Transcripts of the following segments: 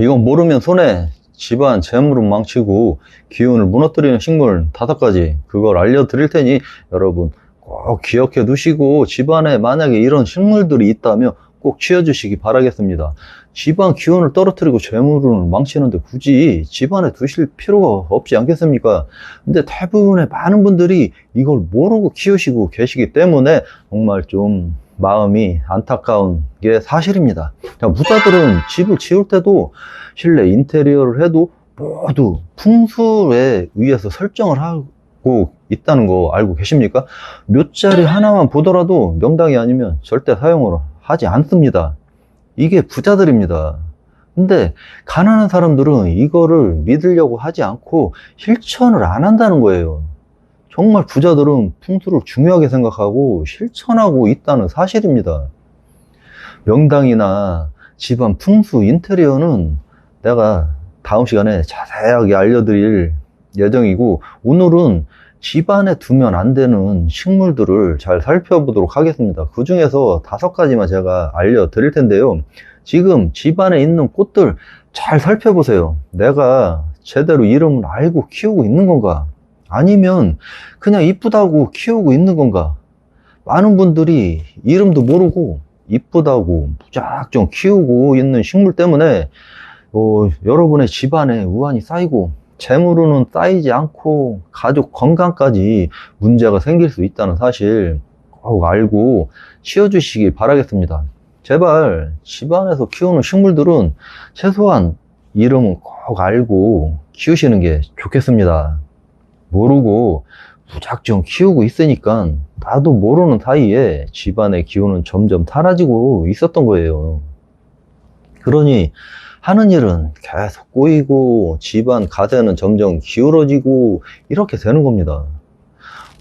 이건 모르면 손해. 집안 재물은 망치고 기운을 무너뜨리는 식물 5가지, 그걸 알려드릴 테니 여러분 꼭 기억해 두시고, 집안에 만약에 이런 식물들이 있다면 꼭 치워주시기 바라겠습니다. 집안 기운을 떨어뜨리고 재물을 망치는데 굳이 집안에 두실 필요가 없지 않겠습니까? 근데 대부분의 많은 분들이 이걸 모르고 키우시고 계시기 때문에 정말 좀 마음이 안타까운 게 사실입니다. 부자들은 집을 지을 때도 실내 인테리어를 해도 모두 풍수에 의해서 설정을 하고 있다는 거 알고 계십니까? 묫자리 하나만 보더라도 명당이 아니면 절대 사용을 하지 않습니다. 이게 부자들입니다. 근데 가난한 사람들은 이거를 믿으려고 하지 않고 실천을 안 한다는 거예요. 정말 부자들은 풍수를 중요하게 생각하고 실천하고 있다는 사실입니다. 명당이나 집안 풍수 인테리어는 내가 다음 시간에 자세하게 알려드릴 예정이고, 오늘은 집안에 두면 안 되는 식물들을 잘 살펴보도록 하겠습니다. 그 중에서 5가지만 제가 알려드릴 텐데요. 지금 집안에 있는 꽃들 잘 살펴보세요. 내가 제대로 이름을 알고 키우고 있는 건가? 아니면 그냥 이쁘다고 키우고 있는 건가? 많은 분들이 이름도 모르고 이쁘다고 무작정 키우고 있는 식물 때문에 여러분의 집안에 우환이 쌓이고 재물로는 쌓이지 않고 가족 건강까지 문제가 생길 수 있다는 사실 꼭 알고 치워주시기 바라겠습니다. 제발 집안에서 키우는 식물들은 최소한 이름은 꼭 알고 키우시는 게 좋겠습니다. 모르고 무작정 키우고 있으니까 나도 모르는 사이에 집안의 기운은 점점 사라지고 있었던 거예요. 그러니 하는 일은 계속 꼬이고 집안 가세는 점점 기울어지고 이렇게 되는 겁니다.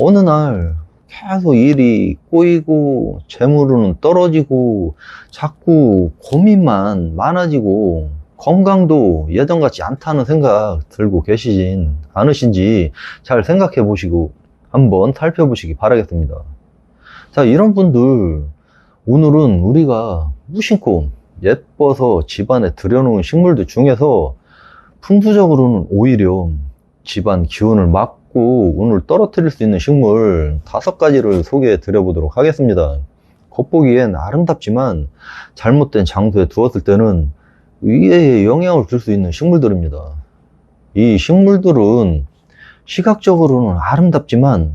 어느 날 계속 일이 꼬이고 재물은 떨어지고 자꾸 고민만 많아지고 건강도 예전 같지 않다는 생각 들고 계시진 않으신지 잘 생각해 보시고 한번 살펴보시기 바라겠습니다. 자, 이런 분들, 오늘은 우리가 무심코 예뻐서 집안에 들여놓은 식물들 중에서 풍수적으로는 오히려 집안 기운을 막고 운을 떨어뜨릴 수 있는 식물 5가지를 소개해 드려 보도록 하겠습니다. 겉보기엔 아름답지만 잘못된 장소에 두었을 때는 위에 영향을 줄 수 있는 식물들입니다. 이 식물들은 시각적으로는 아름답지만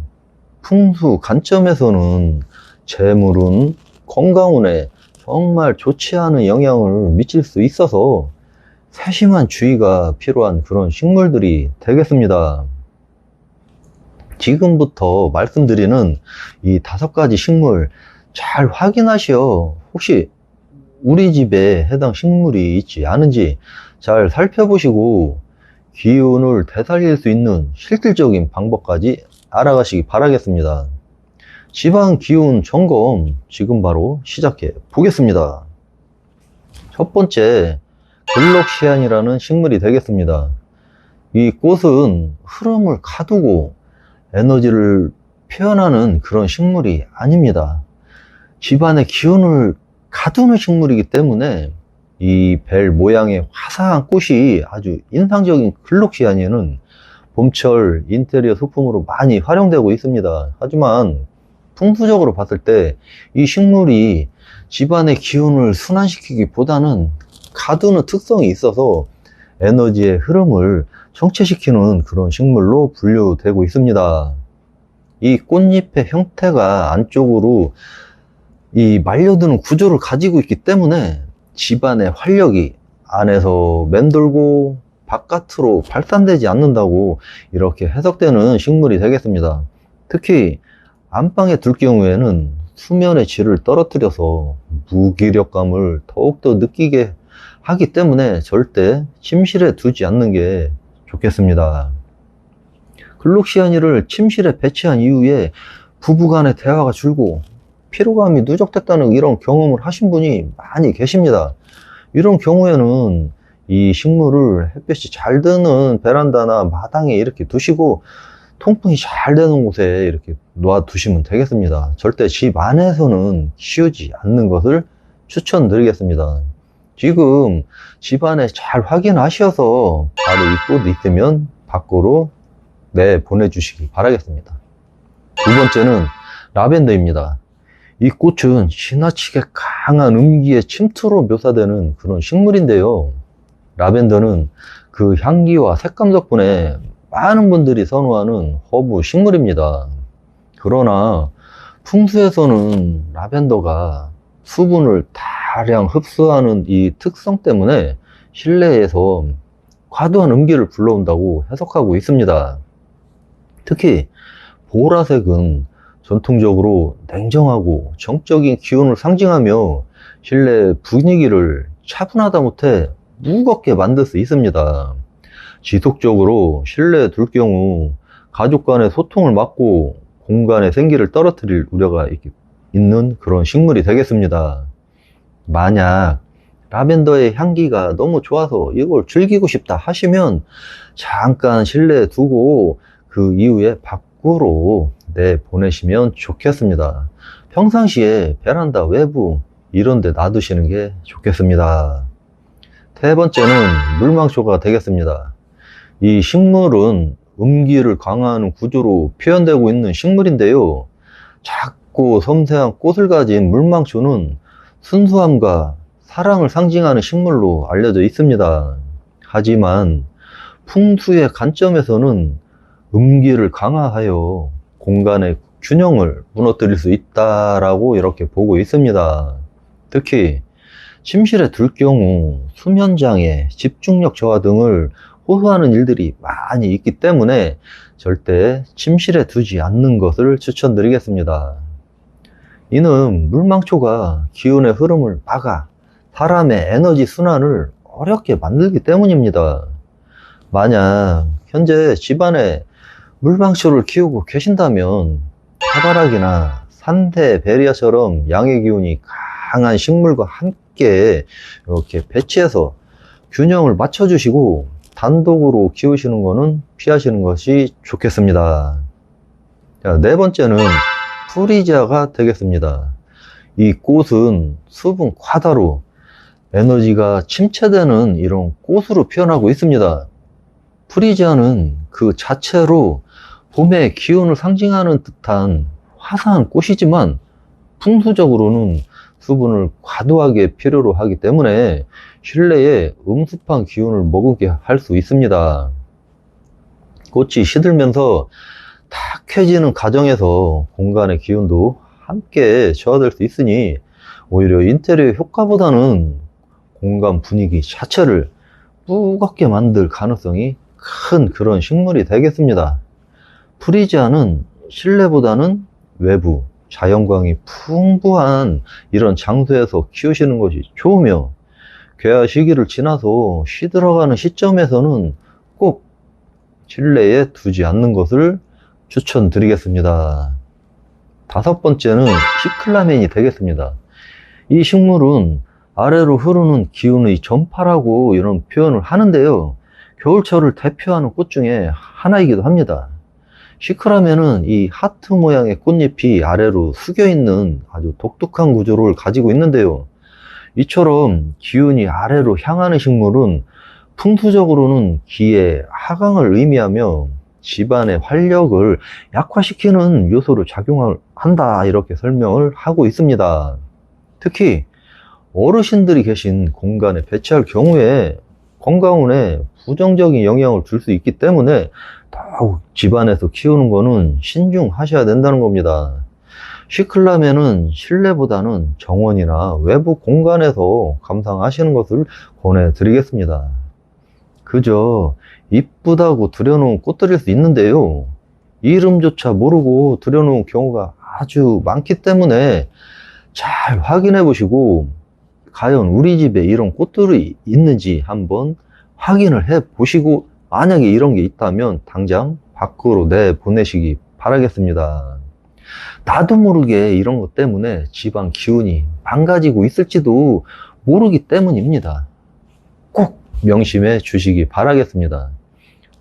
풍수 관점에서는 재물운, 건강운에 정말 좋지 않은 영향을 미칠 수 있어서 세심한 주의가 필요한 그런 식물들이 되겠습니다. 지금부터 말씀드리는 이 5가지 식물 잘 확인하시어 혹시 우리 집에 해당 식물이 있지 않은지 잘 살펴보시고 기운을 되살릴 수 있는 실질적인 방법까지 알아가시기 바라겠습니다. 집안 기운 점검 지금 바로 시작해 보겠습니다. 첫 번째, 글록시안이라는 식물이 되겠습니다. 이 꽃은 흐름을 가두고 에너지를 표현하는 그런 식물이 아닙니다. 집안의 기운을 가두는 식물이기 때문에 이 벨 모양의 화사한 꽃이 아주 인상적인 글록시안에는 봄철 인테리어 소품으로 많이 활용되고 있습니다. 하지만 풍수적으로 봤을 때 이 식물이 집안의 기운을 순환시키기보다는 가두는 특성이 있어서 에너지의 흐름을 정체시키는 그런 식물로 분류되고 있습니다. 이 꽃잎의 형태가 안쪽으로 이 말려드는 구조를 가지고 있기 때문에 집안의 활력이 안에서 맴돌고 바깥으로 발산되지 않는다고 이렇게 해석되는 식물이 되겠습니다. 특히 안방에 둘 경우에는 수면의 질을 떨어뜨려서 무기력감을 더욱더 느끼게 하기 때문에 절대 침실에 두지 않는 게 좋겠습니다. 글록시아니를 침실에 배치한 이후에 부부간의 대화가 줄고 피로감이 누적됐다는 이런 경험을 하신 분이 많이 계십니다. 이런 경우에는 이 식물을 햇볕이 잘 드는 베란다나 마당에 이렇게 두시고 통풍이 잘 되는 곳에 이렇게 놓아 두시면 되겠습니다. 절대 집 안에서는 키우지 않는 것을 추천드리겠습니다. 지금 집안에 잘 확인하셔서 바로 이 꽃 있으면 밖으로 보내주시기 바라겠습니다. 두 번째는 라벤더입니다. 이 꽃은 지나치게 강한 음기의 침투로 묘사되는 그런 식물인데요. 라벤더는 그 향기와 색감 덕분에 많은 분들이 선호하는 허브 식물입니다. 그러나 풍수에서는 라벤더가 수분을 다량 흡수하는 이 특성 때문에 실내에서 과도한 음기를 불러온다고 해석하고 있습니다. 특히 보라색은 전통적으로 냉정하고 정적인 기운을 상징하며 실내 분위기를 차분하다 못해 무겁게 만들 수 있습니다. 지속적으로 실내에 둘 경우 가족 간의 소통을 막고 공간의 생기를 떨어뜨릴 우려가 있는 그런 식물이 되겠습니다. 만약 라벤더의 향기가 너무 좋아서 이걸 즐기고 싶다 하시면 잠깐 실내에 두고 그 이후에 밖으로 보내시면 좋겠습니다. 평상시에 베란다 외부 이런 데 놔두시는 게 좋겠습니다. 세 번째는 물망초가 되겠습니다. 이 식물은 음기를 강화하는 구조로 표현되고 있는 식물인데요. 작고 섬세한 꽃을 가진 물망초는 순수함과 사랑을 상징하는 식물로 알려져 있습니다. 하지만 풍수의 관점에서는 음기를 강화하여 공간의 균형을 무너뜨릴 수 있다라고 이렇게 보고 있습니다. 특히 침실에 둘 경우 수면장애, 집중력 저하 등을 호소하는 일들이 많이 있기 때문에 절대 침실에 두지 않는 것을 추천드리겠습니다. 이는 물망초가 기운의 흐름을 막아 사람의 에너지 순환을 어렵게 만들기 때문입니다. 만약 현재 집안에 물망초를 키우고 계신다면 해바라기나 산태, 베리아처럼 양의 기운이 강한 식물과 함께 이렇게 배치해서 균형을 맞춰주시고 단독으로 키우시는 것은 피하시는 것이 좋겠습니다. 자, 네 번째는 프리지아가 되겠습니다. 이 꽃은 수분 과다로 에너지가 침체되는 이런 꽃으로 표현하고 있습니다. 프리지아는 그 자체로 봄의 기운을 상징하는 듯한 화사한 꽃이지만 풍수적으로는 수분을 과도하게 필요로 하기 때문에 실내에 음습한 기운을 머금게 할 수 있습니다. 꽃이 시들면서 탁해지는 과정에서 공간의 기운도 함께 저하될 수 있으니 오히려 인테리어 효과보다는 공간 분위기 자체를 무겁게 만들 가능성이 큰 그런 식물이 되겠습니다. 프리지아는 실내보다는 외부, 자연광이 풍부한 이런 장소에서 키우시는 것이 좋으며 개화 시기를 지나서 시들어가는 시점에서는 꼭 실내에 두지 않는 것을 추천드리겠습니다. 다섯 번째는 시클라멘이 되겠습니다. 이 식물은 아래로 흐르는 기운의 전파라고 이런 표현을 하는데요. 겨울철을 대표하는 꽃 중에 하나이기도 합니다. 시클라멘은 이 하트 모양의 꽃잎이 아래로 숙여 있는 아주 독특한 구조를 가지고 있는데요. 이처럼 기운이 아래로 향하는 식물은 풍수적으로는 기의 하강을 의미하며 집안의 활력을 약화시키는 요소로 작용을 한다 이렇게 설명을 하고 있습니다. 특히 어르신들이 계신 공간에 배치할 경우에 건강운에 부정적인 영향을 줄 수 있기 때문에 더욱 집안에서 키우는 거는 신중하셔야 된다는 겁니다. 시클라멘은 실내보다는 정원이나 외부 공간에서 감상하시는 것을 권해드리겠습니다. 그저 이쁘다고 들여놓은 꽃들일 수 있는데요. 이름조차 모르고 들여놓은 경우가 아주 많기 때문에 잘 확인해 보시고 과연 우리 집에 이런 꽃들이 있는지 한번 확인을 해 보시고 만약에 이런 게 있다면 당장 밖으로 내보내시기 바라겠습니다. 나도 모르게 이런 것 때문에 집안 기운이 망가지고 있을지도 모르기 때문입니다. 꼭 명심해 주시기 바라겠습니다.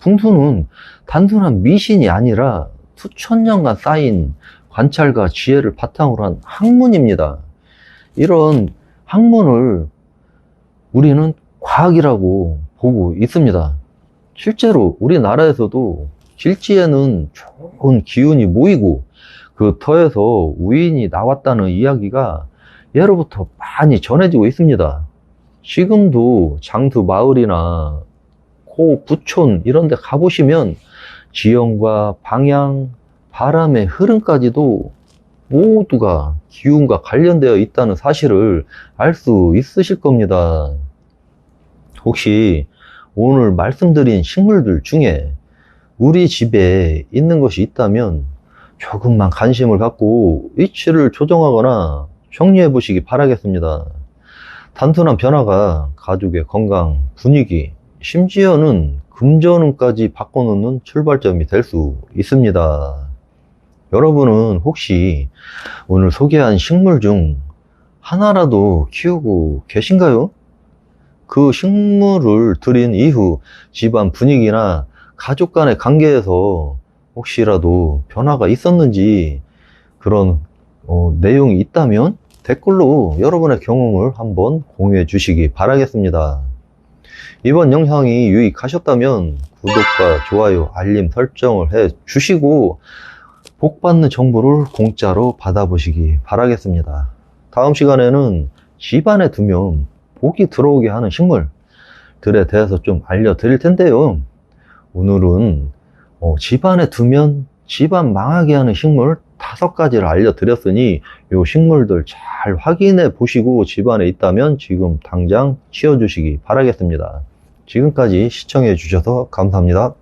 풍수는 단순한 미신이 아니라 수천 년간 쌓인 관찰과 지혜를 바탕으로 한 학문입니다. 이런 학문을 우리는 과학이라고 보고 있습니다. 실제로 우리나라에서도 길지에는 좋은 기운이 모이고 그 터에서 우인이 나왔다는 이야기가 예로부터 많이 전해지고 있습니다. 지금도 장수 마을이나 고 부촌 이런 데 가보시면 지형과 방향, 바람의 흐름까지도 모두가 기운과 관련되어 있다는 사실을 알 수 있으실 겁니다. 혹시 오늘 말씀드린 식물들 중에 우리 집에 있는 것이 있다면 조금만 관심을 갖고 위치를 조정하거나 정리해 보시기 바라겠습니다. 단순한 변화가 가족의 건강, 분위기, 심지어는 금전운까지 바꿔놓는 출발점이 될 수 있습니다. 여러분은 혹시 오늘 소개한 식물 중 하나라도 키우고 계신가요? 그 식물을 들인 이후 집안 분위기나 가족 간의 관계에서 혹시라도 변화가 있었는지 그런 내용이 있다면 댓글로 여러분의 경험을 한번 공유해 주시기 바라겠습니다. 이번 영상이 유익하셨다면 구독과 좋아요, 알림 설정을 해 주시고 복 받는 정보를 공짜로 받아보시기 바라겠습니다. 다음 시간에는 집안에 두면 복이 들어오게 하는 식물들에 대해서 좀 알려드릴 텐데요. 오늘은 집안에 두면 집안 망하게 하는 식물 5가지를 알려드렸으니 이 식물들 잘 확인해 보시고 집안에 있다면 지금 당장 치워주시기 바라겠습니다. 지금까지 시청해 주셔서 감사합니다.